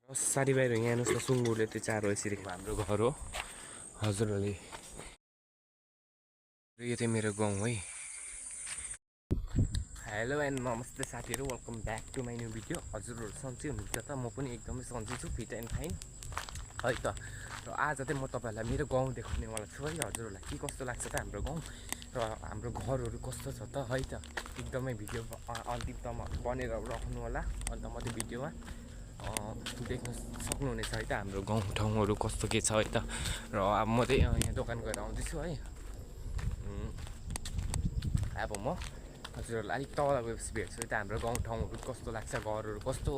साथीभाइहरू यहाँ हेर्नुहोस् न सुँगुरले त्यो चारो यसरी हाम्रो घर हो हजुरहरूले यो चाहिँ मेरो गाउँ है। हेलो एन्ड नमस्ते साथीहरू, welcome back to my new video. हजुरहरू सन्चै हुनुहुन्छ त? म पनि एकदमै सन्चै छु, फिट एन्ड फाइन है त। र आज चाहिँ म तपाईँहरूलाई मेरो गाउँ देखाउनेवाला छु है। हजुरहरूलाई के कस्तो लाग्छ त हाम्रो गाउँ र हाम्रो घरहरू कस्तो छ त है त। एकदमै भिडियो अन्तिमसम्म बनेर राख्नु होला, अन्त म त्यो भिडियोमा देख्न सक्नुहुनेछ है त हाम्रो गाउँठाउँहरू कस्तो के छ है त। र अब म चाहिँ यहाँ दोकान गएर आउँदैछु है। अब म हजुरहरूलाई अलिक तल गएपछि भेट्छु है त हाम्रो गाउँठाउँहरू कस्तो लाग्छ, घरहरू कस्तो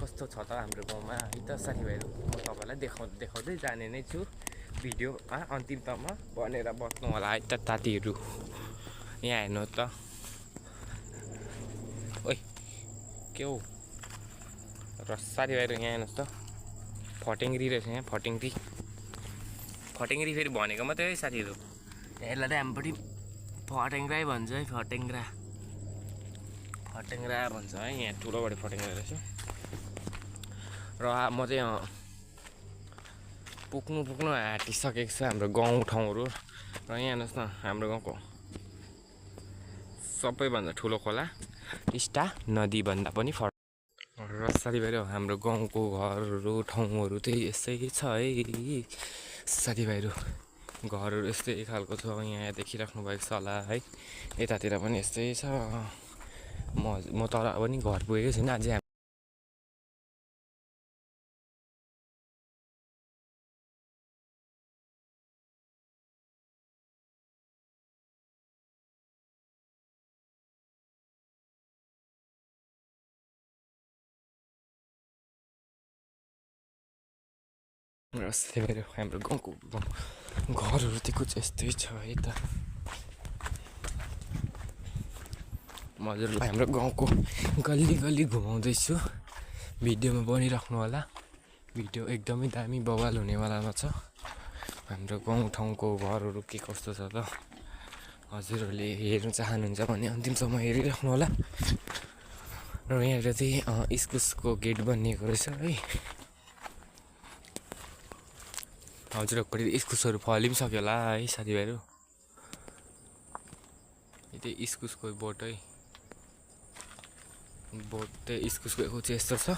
कस्तो छ त हाम्रो गाउँमा है त साथीभाइहरू। म तपाईँलाई देखाउँदै जाने नै छु, भिडियोमा अन्तिमसम्म बनेर बस्नु होला है त साथीहरू। यहाँ हेर्नु त, ओइ के हो र साथीभाइहरू यहाँ हेर्नुहोस् त, फटेङ्ग्री रहेछ यहाँ, फटेङ्ग्री फेरि भनेको मात्रै है साथीहरू। यसलाई चाहिँ हाम्रोपट्टि फटेङ्ग्रै भन्छ है, फटेङ्ग्रा भन्छ है। यहाँ ठुलोबडे फटेङ्ग्रा रहेछ। र म चाहिँ पुग्नु आँटिसकेको छ हाम्रो गाउँठाउँहरू। र यहाँ हेर्नुहोस् न, हाम्रो गाउँको सबैभन्दा ठुलो खोला टिस्टा नदीभन्दा पनि र साथीभाइहरू हाम्रो गाउँको घरहरू ठाउँहरू चाहिँ यस्तै छ है साथीभाइहरू। घरहरू यस्तै खालको छ, यहाँ देखिराख्नु भएको छ होला है। यतातिर पनि यस्तै छ। म तर पनि घर पुगेकै छैन अझै। र साथीभाइहरू हाम्रो गाउँको घरहरू चाहिँ कुछ यस्तै छ है त। म हजुरलाई हाम्रो गाउँको गल्ली घुमाउँदैछु, भिडियोमा बनिराख्नु होला। भिडियो एकदमै दामी बवाल हुनेवालामा छ। हाम्रो गाउँठाउँको घरहरू के कस्तो छ त हजुरहरूले हेर्नु चाहनुहुन्छ भने अन्तिमसम्म हेरिराख्नु होला। र यहाँनिर चाहिँ इस्कुसको गेट बनिएको रहेछ है। हजुरहरूपट्टि इस्कुसहरू फलि पनि सक्यो होला है साथीभाइहरू। यो चाहिँ इस्कुसको बोट है, बोट चाहिँ इस्कुसको चाहिँ यस्तो छ।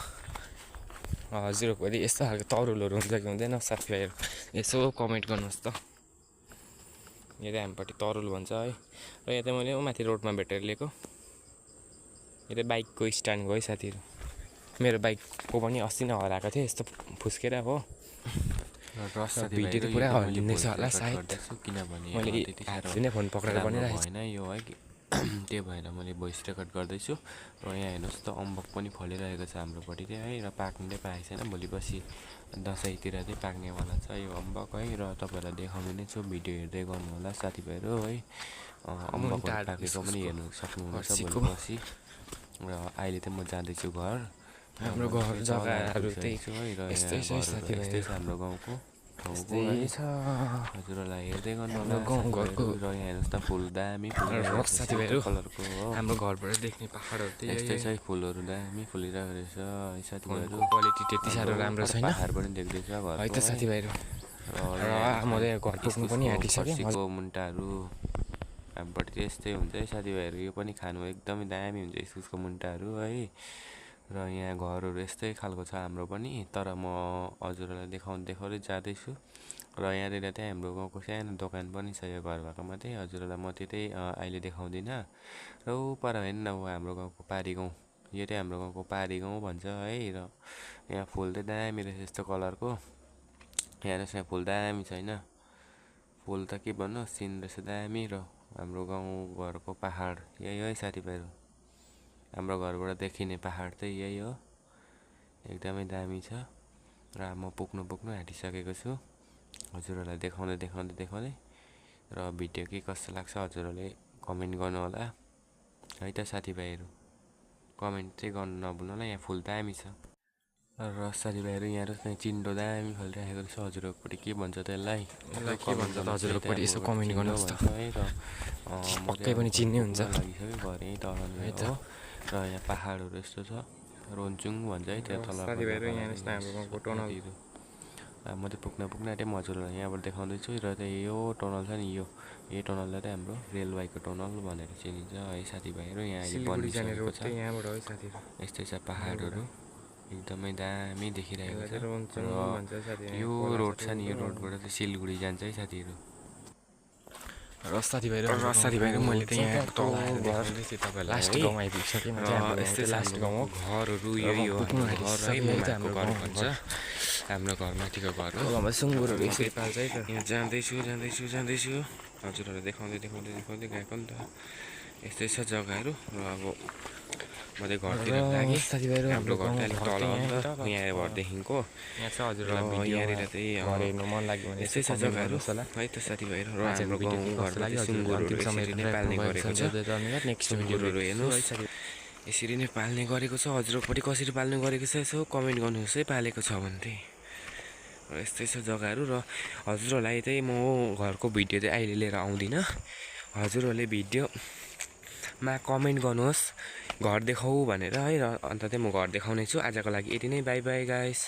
हजुरहरूपट्टि यस्तो खालको तरुलहरू हुन्छ कि हुँदैन साथीभाइहरू, यसो कमेन्ट गर्नुहोस् त। यो चाहिँ हामीपट्टि तरुल भन्छ है। र यहाँ चाहिँ मैले माथि रोडमा भेटेर ल्याएको, यो चाहिँ बाइकको स्ट्यान्डको है साथीहरू। मेरो बाइकको पनि अस्ति नै हराएको थियो, यस्तो फुस्केर हो। भिडियो पुरा हल्लिँदैछ होला सायद, किनभने मैले हातले नै फोन पक्रेर बनिरहेको होइन यो है। त्यही भएर मैले भोइस रेकर्ड गर्दैछु। र यहाँ हेर्नुहोस् त, अम्बक पनि फलिरहेको छ हाम्रोपट्टि चाहिँ है। र पाक्नै पाएको छैन, भोलि पर्सि दसैँतिर चाहिँ पाक्नेवाला छ यो अम्बक है। र तपाईँहरूलाई देखाउने नै छु, भिडियो हेर्दै गर्नु होला साथीभाइहरू है। अम्बकहरू पाकेको पनि हेर्नु सक्नुहुनेछ भोलि पर्सि। र अहिले चाहिँ म जाँदैछु घर। हाम्रो घर जग्गाहरू चाहिँ यस्तै छ हाम्रो गाउँको ठाउँको है। हजुरहरूलाई हेर्दै गर्नु होला गाउँघरको। र यहाँ हेर्नुहोस् त, फुल दामी साथीभाइहरू कलरको हो। हाम्रो घरबाट देख्ने पहाडहरू चाहिँ यस्तै छ, फुलहरू दामी फुलिरहेको रहेछ है साथीभाइहरू। क्वालिटी त्यति साह्रो राम्रो छैन, पहाड पनि देख्दैछ घर है त साथीभाइहरू। र म चाहिँ घर पुग्नु पनि आँटिसकेँ। फर्सीको मुन्टाहरू हाम्रोपट्टि चाहिँ यस्तै हुन्छ है साथीभाइहरू। यो पनि खानु एकदमै दामी हुन्छ इस्कुसको मुन्टाहरू है। र यहाँ घरहरू यस्तै खालको छ हाम्रो पनि, तर म हजुरहरूलाई देखाउँदै जाँदैछु। र यहाँनिर चाहिँ हाम्रो गाउँको सानो दोकान पनि छ, यो घर भएको मात्रै। हजुरहरूलाई म त्यतै अहिले देखाउँदिनँ। र पर हेर्नु न, हाम्रो गाउँको पारी गाउँ, यो चाहिँ हाम्रो गाउँको पारी गाउँ भन्छ है। र यहाँ फुल चाहिँ दामी रहेछ यस्तो कलरको। हेर्नुहोस् यहाँ फुल दामी छैन, फुल त के भन्नु, सिन रहेछ दामी। र हाम्रो गाउँ घरको पहाड यही हो है साथीभाइहरू। हाम्रो घरबाट देखिने पहाड चाहिँ यही हो, एकदमै दामी छ। र म पुग्नु आँटिसकेको छु, हजुरहरूलाई देखाउँदै। र भिडियो के कस्तो लाग्छ हजुरहरूले कमेन्ट गर्नु होला है त साथीभाइहरू। कमेन्ट चाहिँ गर्नु नभुल्नु होला। यहाँ फुल दामी छ। र साथीभाइहरू यहाँ हेर्नुहोस् न, चिन्डो दामी फलिरहेको छ। हजुरहरूपट्टि के भन्छ त्यसलाई, के भन्छ त हजुरहरूपट्टि यसो कमेन्ट गर्नुहोस् त है। र पक्कै पनि चिन्ने हुन्छ लागिसक्यो घर यहीँ तल हो। र यहाँ पहाडहरू यस्तो छ, रोन्चुङ भन्छ है त्यो तल साथीभाइहरू यहाँ हेर्नुहोस् न हाम्रो गाउँको टनल म चाहिँ पुग्न आँटेँ हजुरहरूलाई यहाँबाट देखाउँदैछु र चाहिँ यो टनल छ नि यो टनललाई चाहिँ हाम्रो रेलवेको टनल भनेर चिनिन्छ है साथीभाइहरू। यहाँ अहिले सिलगढी जाने बनिसकेको रोड छ। चाहिँ यहाँबाट हो साथीहरू। यस्तै छ पहाडहरू एकदमै दामी देखिरहेको छ। रोन्चुङ भन्छ साथीहरू। यो रोड छ नि यो रोडबाट चाहिँ सिलगढी जान्छ है साथीहरू। र साथीभाइहरू मैले त यहाँ तल आएर देखाउँदैछु तपाईँलाई। लास्ट गाउँ आइपुगिसकेँ म चाहिँ। यस्तै लास्ट गाउँ हो। घरहरू यही हो घर है हाम्रो घर भन्छ। हाम्रो घरमाथिको घर हो। सुँगुरहरू यसरी पाल्छ है त। यहाँ जाँदैछु हजुरहरूलाई देखाउँदै गएको नि त। यस्तै छ जग्गाहरू र अब म चाहिँ घरतिर लागेँ। साथीभाइहरू हाम्रो घर चाहिँ अलिक तल हो नि त यहाँ घरदेखिको। यहाँ छ हजुरलाई यहाँनिर चाहिँ हेर्नु मन लाग्यो भने यस्तै छ जग्गाहरू है त साथीभाइहरू। र हाम्रो गाउँघरमा चाहिँ सुँगुरहरू यसरी नै पाल्ने गरेको छ। नेक्स्ट सुँगुरहरू हेर्नुहोस् यसरी नै पाल्ने गरेको छ। हजुरपट्टि कसरी पाल्ने गरेको छ यसो कमेन्ट गर्नुहोस् है पालेको छ भने चाहिँ। र यस्तै छ जग्गाहरू र हजुरहरूलाई चाहिँ म घरको भिडियो चाहिँ अहिले लिएर आउँदिनँ। हजुरहरूले भिडियोमा कमेन्ट गर्नुहोस् घर देखाऊ भनेर है। र अन्त चाहिँ म घर देखाउने छु। आजको लागि यति नै। By by guys.